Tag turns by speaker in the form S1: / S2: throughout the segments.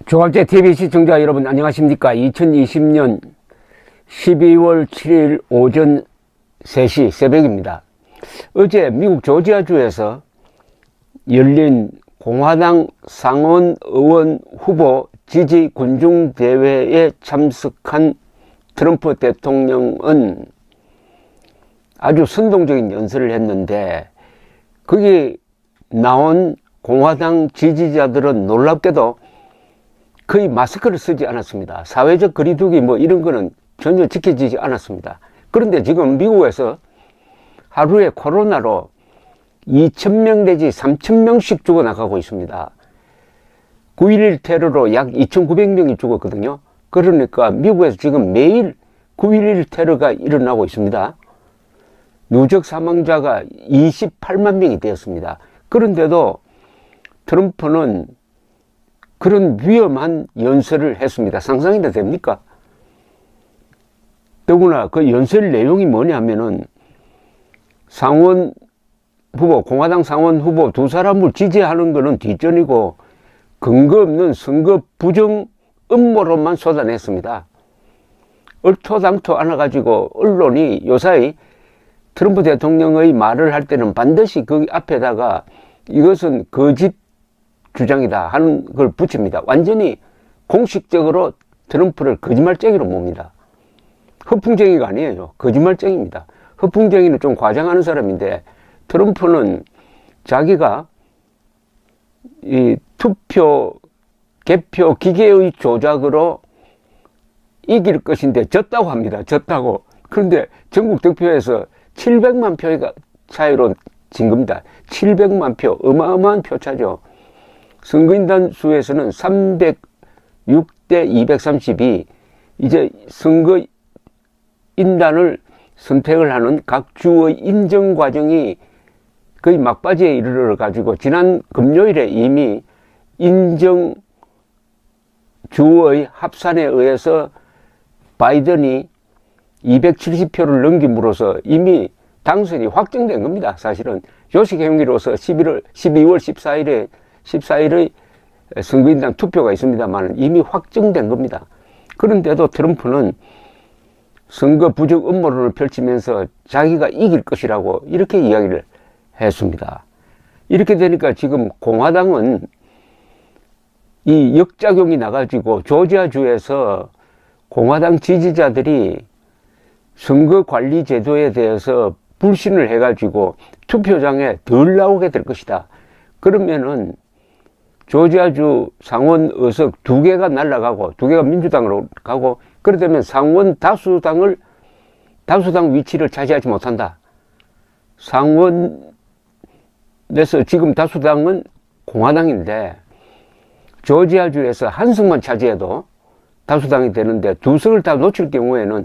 S1: 조갑제 TV 시청자 여러분 안녕하십니까. 2020년 12월 7일 오전 3시 새벽입니다. 어제 미국 조지아주에서 열린 공화당 상원 의원 후보 지지 군중대회에 참석한 트럼프 대통령은 아주 선동적인 연설을 했는데, 거기 나온 공화당 지지자들은 놀랍게도 거의 마스크를 쓰지 않았습니다. 사회적 거리두기 이런 거는 전혀 지켜지지 않았습니다. 그런데 지금 미국에서 하루에 코로나로 2,000명 내지 3,000명씩 죽어나가고 있습니다. 9.11 테러로 약 2,900명이 죽었거든요. 그러니까 미국에서 지금 매일 9.11 테러가 일어나고 있습니다. 누적 사망자가 28만 명이 되었습니다. 그런데도 트럼프는 그런 위험한 연설을 했습니다. 상상이나 됩니까? 더구나 그 연설 내용이 뭐냐면은 상원 후보, 공화당 상원 후보 두 사람을 지지하는 것은 뒷전이고 근거 없는 선거 부정 음모론만 쏟아냈습니다. 얼토당토 않아가지고 언론이 요사이 트럼프 대통령의 말을 할 때는 반드시 그 앞에다가 이것은 거짓 주장이다 하는 걸 붙입니다. 완전히 공식적으로 트럼프를 거짓말쟁이로 봅니다. 허풍쟁이가 아니에요. 거짓말쟁이입니다. 허풍쟁이는 좀 과장하는 사람인데, 트럼프는 자기가 이 투표, 개표 기계의 조작으로 이길 것인데 졌다고 합니다. 졌다고. 그런데 전국 득표에서 700만 표의 차이로 진 겁니다. 700만 표, 어마어마한 표차죠. 선거인단 수에서는 306대 232, 이제 선거인단을 선택을 하는 각 주의 인정 과정이 거의 막바지에 이르러 가지고 지난 금요일에 이미 인정 주의 합산에 의해서 바이든이 270표를 넘김으로써 이미 당선이 확정된 겁니다. 사실은 조직 행위로서 12월 14일의 선거인단 투표가 있습니다만 이미 확정된 겁니다. 그런데도 트럼프는 선거 부정 음모론을 펼치면서 자기가 이길 것이라고 이렇게 이야기를 했습니다. 이렇게 되니까 지금 공화당은 이 역작용이 나가지고 조지아주에서 공화당 지지자들이 선거관리 제도에 대해서 불신을 해가지고 투표장에 덜 나오게 될 것이다. 그러면은 조지아주 상원 의석 2개가 날아가고 2개가 민주당으로 가고, 그렇게 되면 상원 다수당 위치를 차지하지 못한다. 상원에서 지금 다수당은 공화당인데 조지아주에서 한 석만 차지해도 다수당이 되는데 2석을 다 놓칠 경우에는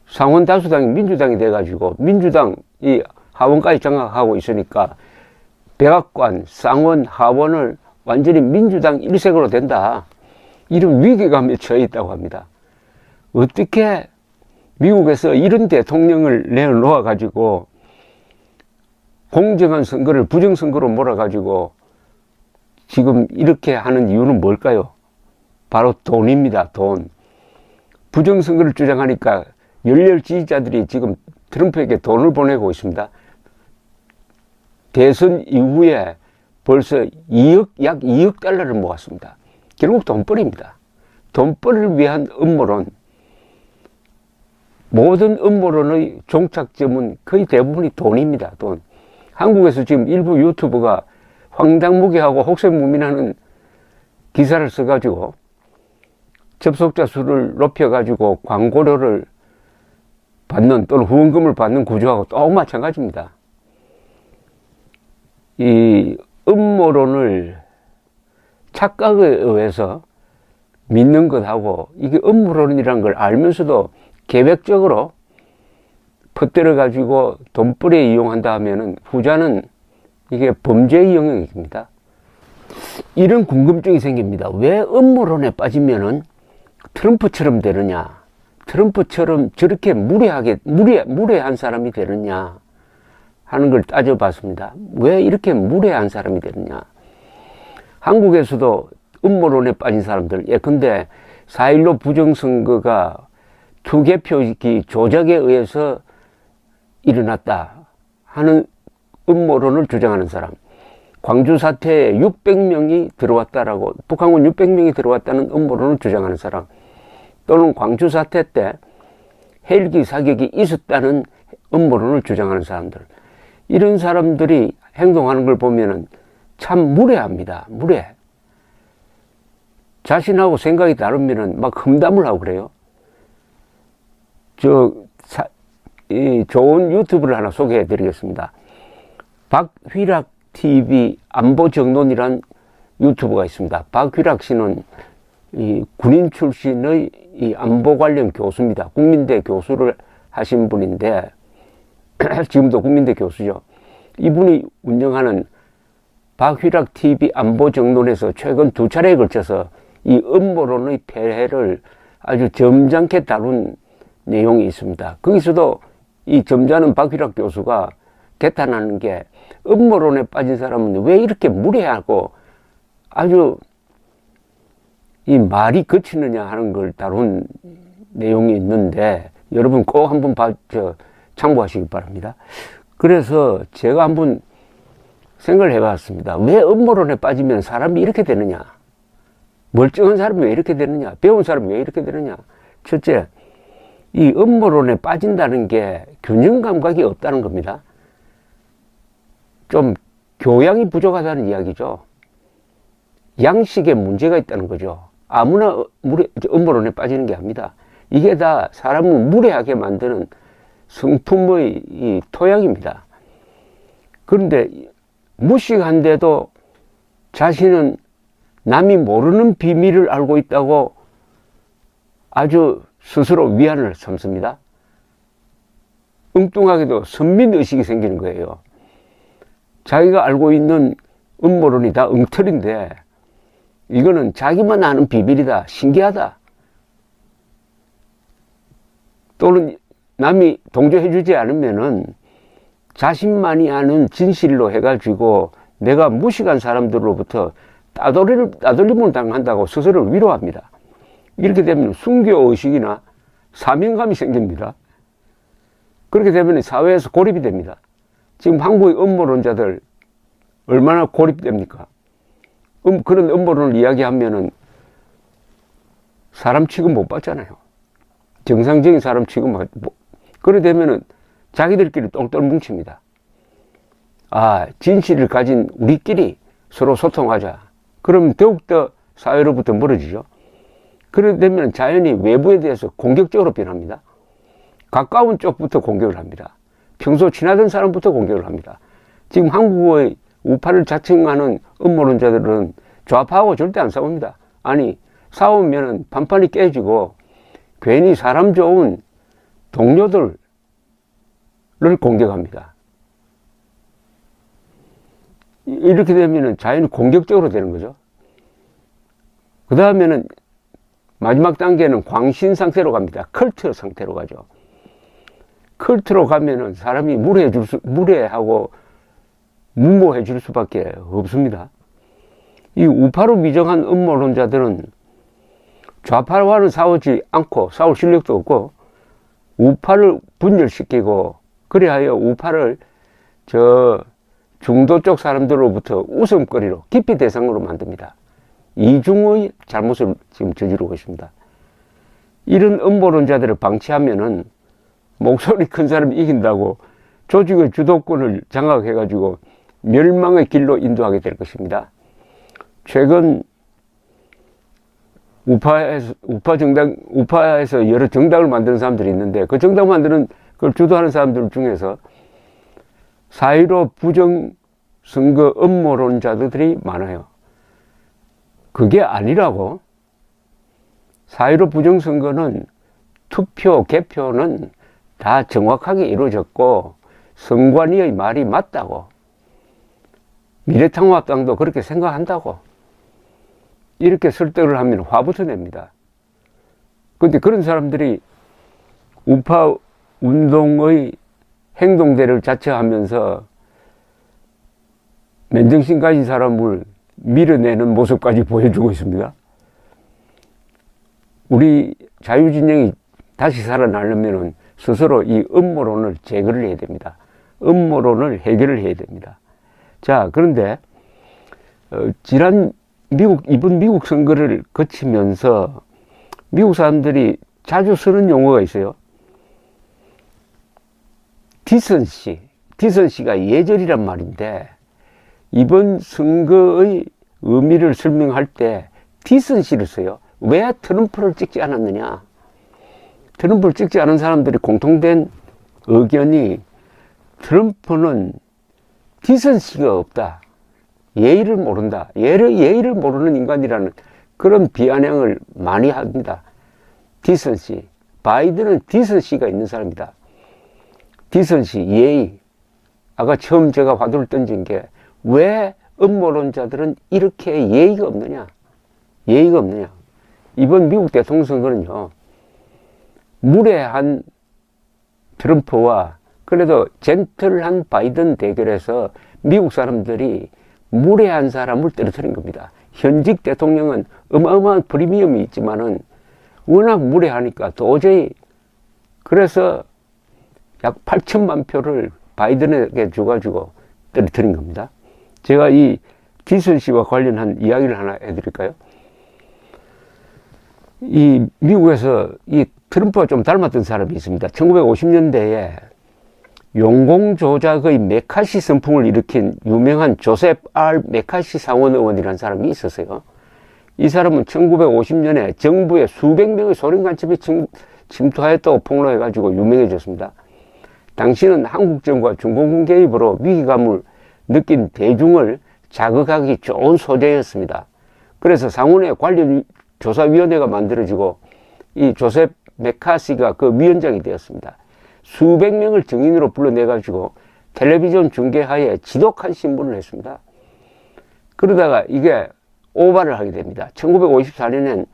S1: 상원 다수당이 민주당이 돼가지고 민주당이 하원까지 장악하고 있으니까 백악관, 상원, 하원을 완전히 민주당 일색으로 된다. 이런 위기감에 처해 있다고 합니다. 어떻게 미국에서 이런 대통령을 내놓아 가지고 공정한 선거를 부정선거로 몰아가지고 지금 이렇게 하는 이유는 뭘까요? 바로 돈입니다. 돈. 부정선거를 주장하니까 열렬 지지자들이 지금 트럼프에게 돈을 보내고 있습니다. 대선 이후에 벌써 약 2억 달러를 모았습니다. 결국 돈벌이입니다. 돈벌이를 위한 음모론. 모든 음모론의 종착점은 거의 대부분이 돈입니다. 돈. 한국에서 지금 일부 유튜버가 황당무계하고 혹세무민하는 기사를 써가지고 접속자 수를 높여가지고 광고료를 받는 또는 후원금을 받는 구조하고 또 마찬가지입니다. 이 음모론을 착각에 의해서 믿는 것하고, 이게 음모론이라는 걸 알면서도 계획적으로 퍼뜨려 가지고 돈벌이에 이용한다 하면은 후자는 이게 범죄의 영역입니다. 이런 궁금증이 생깁니다. 왜 음모론에 빠지면은 트럼프처럼 되느냐? 트럼프처럼 저렇게 무례한 사람이 되느냐 하는 걸 따져봤습니다. 왜 이렇게 무례한 사람이 되느냐? 한국에서도 음모론에 빠진 사람들. 예컨대 4.15 부정선거가 투개표기 조작에 의해서 일어났다 하는 음모론을 주장하는 사람. 광주 사태에 600명이 들어왔다라고, 북한군 600명이 들어왔다는 음모론을 주장하는 사람. 또는 광주 사태 때 헬기 사격이 있었다는 음모론을 주장하는 사람들. 이런 사람들이 행동하는 걸 보면은 참 무례합니다. 무례. 자신하고 생각이 다르면은 막 험담을 하고 그래요. 좋은 유튜브를 하나 소개해 드리겠습니다. 박휘락 TV 안보정론이란 유튜브가 있습니다. 박휘락 씨는 이 군인 출신의 이 안보 관련 교수입니다. 국민대 교수를 하신 분인데, 지금도 국민대 교수죠. 이분이 운영하는 박휘락 TV 안보정론에서 최근 2차례에 걸쳐서 이 음모론의 폐해를 아주 점잖게 다룬 내용이 있습니다. 거기서도 이 점잖은 박휘락 교수가 개탄하는 게, 음모론에 빠진 사람은 왜 이렇게 무례하고 아주 이 말이 거치느냐 하는 걸 다룬 내용이 있는데, 여러분 꼭 한번 참고하시기 바랍니다. 그래서 제가 한번 생각을 해봤습니다. 왜 음모론에 빠지면 사람이 이렇게 되느냐? 멀쩡한 사람이 왜 이렇게 되느냐? 배운 사람이 왜 이렇게 되느냐? 첫째, 이 음모론에 빠진다는 게 균형 감각이 없다는 겁니다. 좀 교양이 부족하다는 이야기죠. 양식에 문제가 있다는 거죠. 아무나 음모론에 빠지는 게 아닙니다. 이게 다 사람을 무례하게 만드는 성품의 이 토양입니다. 그런데 무식한데도 자신은 남이 모르는 비밀을 알고 있다고 아주 스스로 위안을 삼습니다. 엉뚱하게도 선민의식이 생기는 거예요. 자기가 알고 있는 음모론이 다 엉터리인데 이거는 자기만 아는 비밀이다, 신기하다. 또는 남이 동조해주지 않으면은 자신만이 아는 진실로 해가지고 내가 무식한 사람들로부터 따돌림을 당한다고 스스로를 위로합니다. 이렇게 되면 순교의식이나 사명감이 생깁니다. 그렇게 되면 사회에서 고립이 됩니다. 지금 한국의 음모론자들 얼마나 고립됩니까? 그런 음모론을 이야기하면은 사람 취급 못 받잖아요. 정상적인 사람 취급 못. 그래 되면은 자기들끼리 똘똘 뭉칩니다. 아, 진실을 가진 우리끼리 서로 소통하자. 그럼 더욱더 사회로부터 멀어지죠. 그래 되면 자연히 외부에 대해서 공격적으로 변합니다. 가까운 쪽부터 공격을 합니다. 평소 친하던 사람부터 공격을 합니다. 지금 한국의 우파를 자청하는 음모론자들은 좌파하고 절대 안 싸웁니다. 아니, 싸우면은 판판이 깨지고 괜히 사람 좋은 동료들을 공격합니다. 이렇게 되면은 자연히 공격적으로 되는 거죠. 그 다음에는 마지막 단계는 광신 상태로 갑니다. 컬트 상태로 가죠. 컬트로 가면은 사람이 무례하고 무모해질 수밖에 없습니다. 이 우파로 미정한 음모론자들은 좌파와는 싸우지 않고 싸울 실력도 없고 우파를 분열시키고 그리하여 우파를 중도 쪽 사람들로부터 웃음거리로 기피 대상으로 만듭니다. 이중의 잘못을 지금 저지르고 있습니다. 이런 음모론자들을 방치하면은 목소리 큰 사람이 이긴다고 조직의 주도권을 장악해가지고 멸망의 길로 인도하게 될 것입니다. 최근 우파에서 여러 정당을 만드는 사람들이 있는데 그 정당 만드는 그걸 주도하는 사람들 중에서 4.15 부정선거 음모론자들이 많아요. 그게 아니라고. 4.15 부정선거는 투표, 개표는 다 정확하게 이루어졌고 선관위의 말이 맞다고. 미래통합당도 그렇게 생각한다고. 이렇게 설득을 하면 화부터 냅니다. 그런데 그런 사람들이 우파 운동의 행동대를 자처하면서 맨정신 가진 사람을 밀어내는 모습까지 보여주고 있습니다. 우리 자유진영이 다시 살아나려면 스스로 이 음모론을 제거를 해야 됩니다. 음모론을 해결을 해야 됩니다. 자, 그런데 이번 미국 선거를 거치면서 미국 사람들이 자주 쓰는 용어가 있어요. 디선시가 예절이란 말인데, 이번 선거의 의미를 설명할 때 디선시를 써요. 왜 트럼프를 찍지 않았느냐? 트럼프를 찍지 않은 사람들이 공통된 의견이, 트럼프는 디선시가 없다. 예의를 모른다. 예의를 모르는 인간이라는 그런 비아냥을 많이 합니다. 디선시. 바이든은 디선시가 있는 사람이다. 디선시, 예의. 아까 처음 제가 화두를 던진 게, 왜 음모론자들은 이렇게 예의가 없느냐? 예의가 없느냐? 이번 미국 대통령 선거는요, 무례한 트럼프와 그래도 젠틀한 바이든 대결에서 미국 사람들이 무례한 사람을 떨어뜨린 겁니다. 현직 대통령은 어마어마한 프리미엄이 있지만은 워낙 무례하니까 도저히, 그래서 약 8천만 표를 바이든에게 줘가지고 떨어뜨린 겁니다. 제가 이 디슨 씨와 관련한 이야기를 하나 해드릴까요? 이 미국에서 이 트럼프와 좀 닮았던 사람이 있습니다. 1950년대에 용공 조작의 메카시 선풍을 일으킨 유명한 조셉 R. 메카시 상원 의원이라는 사람이 있었어요. 이 사람은 1950년에 정부의 수백 명의 소련 간첩이 침투하였다고 폭로해가지고 유명해졌습니다. 당시는 한국 정부와 중공군 개입으로 위기감을 느낀 대중을 자극하기 좋은 소재였습니다. 그래서 상원에 관련 조사위원회가 만들어지고 이 조셉 메카시가 그 위원장이 되었습니다. 수백 명을 증인으로 불러내가지고 텔레비전 중계하에 지독한 신문을 했습니다. 그러다가 이게 오바를 하게 됩니다. 1954년엔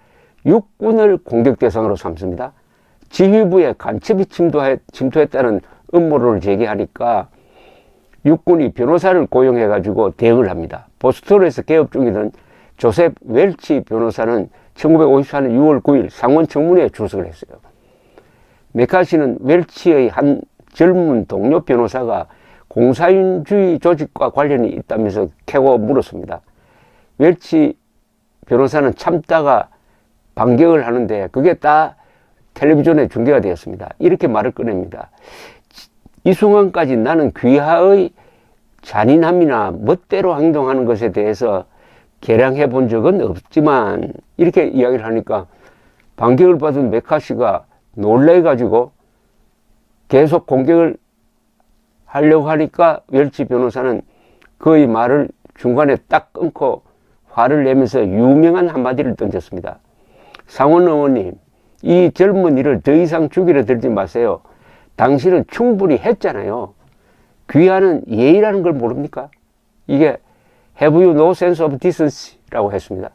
S1: 육군을 공격 대상으로 삼습니다. 지휘부에 간첩이 침투했다는 음모론을 제기하니까 육군이 변호사를 고용해가지고 대응을 합니다. 보스턴에서 개업 중이던 조셉 웰치 변호사는 1954년 6월 9일 상원 청문회에 출석을 했어요. 메카시는 웰치의 한 젊은 동료 변호사가 공산주의 조직과 관련이 있다면서 캐고 물었습니다. 웰치 변호사는 참다가 반격을 하는데 그게 다 텔레비전에 중계가 되었습니다. 이렇게 말을 꺼냅니다. 이 순간까지 나는 귀하의 잔인함이나 멋대로 행동하는 것에 대해서 개량해 본 적은 없지만, 이렇게 이야기를 하니까 반격을 받은 메카시가 놀래가지고 계속 공격을 하려고 하니까 웰치 변호사는 그의 말을 중간에 딱 끊고 화를 내면서 유명한 한마디를 던졌습니다. 상원 의원님, 이 젊은이를 더 이상 죽이려 들지 마세요. 당신은 충분히 했잖아요. 귀하는 예의라는 걸 모릅니까? 이게 Have you no sense of decency라고 했습니다.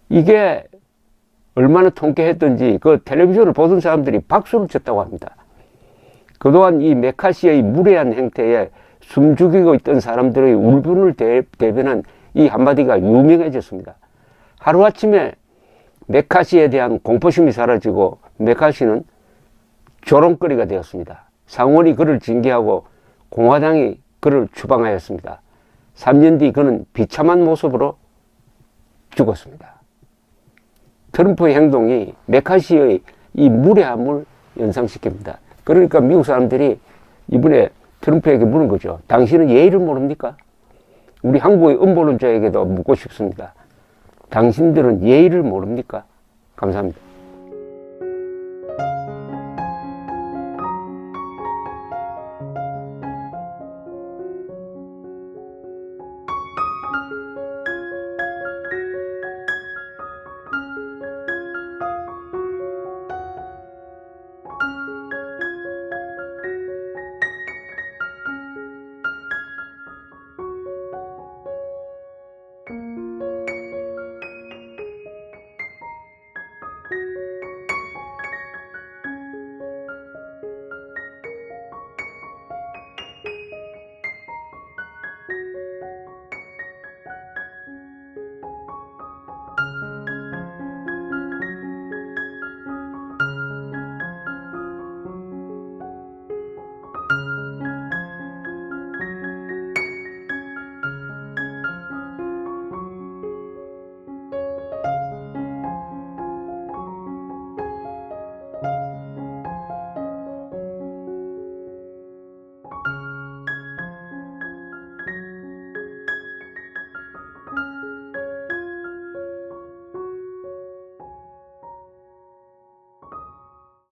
S1: 이게 얼마나 통쾌했던지 그 텔레비전을 보던 사람들이 박수를 쳤다고 합니다. 그동안 이 메카시의 무례한 행태에 숨죽이고 있던 사람들의 울분을 대변한 이 한마디가 유명해졌습니다. 하루아침에 메카시에 대한 공포심이 사라지고 메카시는 조롱거리가 되었습니다. 상원이 그를 징계하고 공화당이 그를 추방하였습니다. 3년 뒤 그는 비참한 모습으로 죽었습니다. 트럼프의 행동이 메카시의 이 무례함을 연상시킵니다. 그러니까 미국 사람들이 이번에 트럼프에게 물은 거죠. 당신은 예의를 모릅니까? 우리 한국의 음모론자에게도 묻고 싶습니다. 당신들은 예의를 모릅니까? 감사합니다.